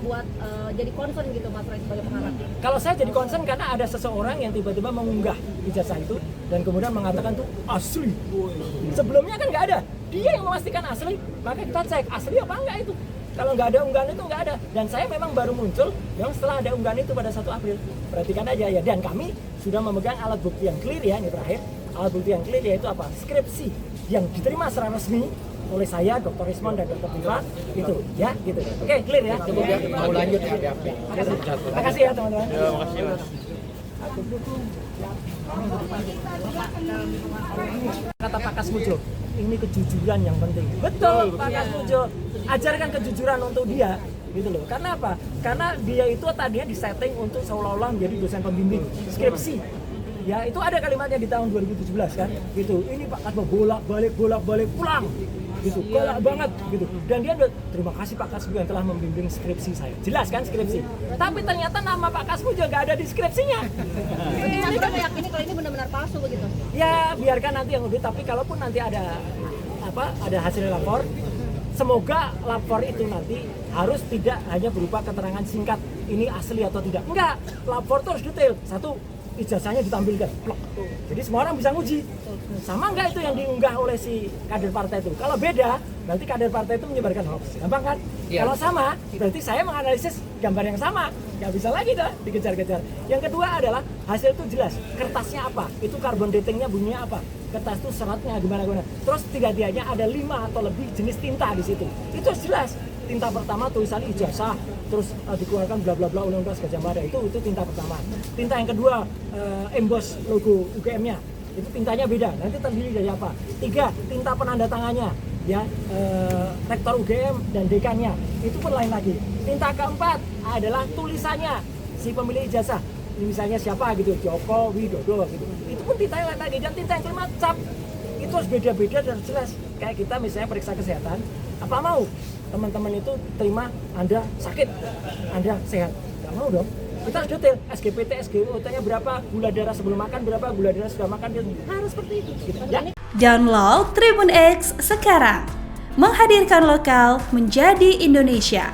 membuat jadi concern gitu Mas Roy sebagai pengarang? Kalau saya jadi concern karena ada seseorang yang tiba-tiba mengunggah ijazah itu dan kemudian mengatakan tuh asli. Sebelumnya kan nggak ada, dia yang memastikan asli, maka kita cek asli apa enggak itu. Kalau nggak ada unggahan itu nggak ada, dan saya memang baru muncul yang setelah ada unggahan itu pada 1 April. Perhatikan aja ya, dan kami sudah memegang alat bukti yang clear ya, ini terakhir. Alat bukti yang clear yaitu apa? Skripsi yang diterima secara resmi oleh saya, Dr. Rismond dan Dr. Viva itu ya gitu. Oke, clear ya. Mau lanjut ya. Makasih ya teman-teman. Ya, makasih Mas. Kata Pak Kasmujo, ini kejujuran yang penting. Betul, Pak Kasmujo. Ajarkan kejujuran untuk dia, gitu loh. Karena apa? Karena dia itu tadinya disetting untuk seolah-olah menjadi dosen pembimbing skripsi. Ya, itu ada kalimatnya di tahun 2017 kan, gitu. Ini Pak Kasmo bolak-balik pulang. Gitu, galak banget gitu. Dan dia udah, terima kasih Pak Kasmo yang telah membimbing skripsi saya. Jelas kan skripsi. Tapi ternyata nama Pak Kasmo juga nggak ada di skripsinya. Jadi Mas Roy meyakini kalau ini benar-benar palsu begitu? Ya, biarkan nanti yang lebih. Tapi kalaupun nanti ada hasil lapor, semoga lapor itu nanti harus tidak hanya berupa keterangan singkat ini asli atau tidak. Enggak, lapor itu harus detail. Satu, ijazahnya ditampilkan. Jadi semua orang bisa nguji. Sama enggak itu yang diunggah oleh si kader partai itu? Kalau beda, berarti kader partai itu menyebarkan hoax. Gampang kan? Ya. Kalau sama, berarti saya menganalisis gambar yang sama. Nggak bisa lagi dah dikejar-kejar. Yang kedua adalah hasil itu jelas. Kertasnya apa? Itu carbon datingnya bunyinya apa? Kertas itu seratnya gimana. Terus tidaknya ada 5 atau lebih jenis tinta di situ. Itu harus jelas. Tinta pertama tulisan ijazah, terus dikeluarkan bla bla bla Undang-Undang Gajah Mada, itu tinta pertama. Tinta yang kedua emboss logo UGM-nya, itu tintanya beda. Nanti terdiri dari apa? 3, tinta penanda tangannya, ya rektor UGM dan dekannya, itu pun lain lagi. Tinta keempat adalah tulisannya si pemilik ijazah. Ini misalnya siapa gitu, Joko Widodo gitu. Itu pun tinta yang lain lagi. Dan tinta yang kelima cap. Itu harus beda-beda dan jelas. Kayak kita misalnya periksa kesehatan, apa mau teman-teman itu terima Anda sakit, Anda sehat? Nggak mau dong. Kita harus detail, SGPT, SGOT-nya berapa, gula darah sebelum makan berapa, gula darah sudah makan, harus seperti itu. Gitu. Ya. Download Tribun X sekarang, menghadirkan lokal menjadi Indonesia.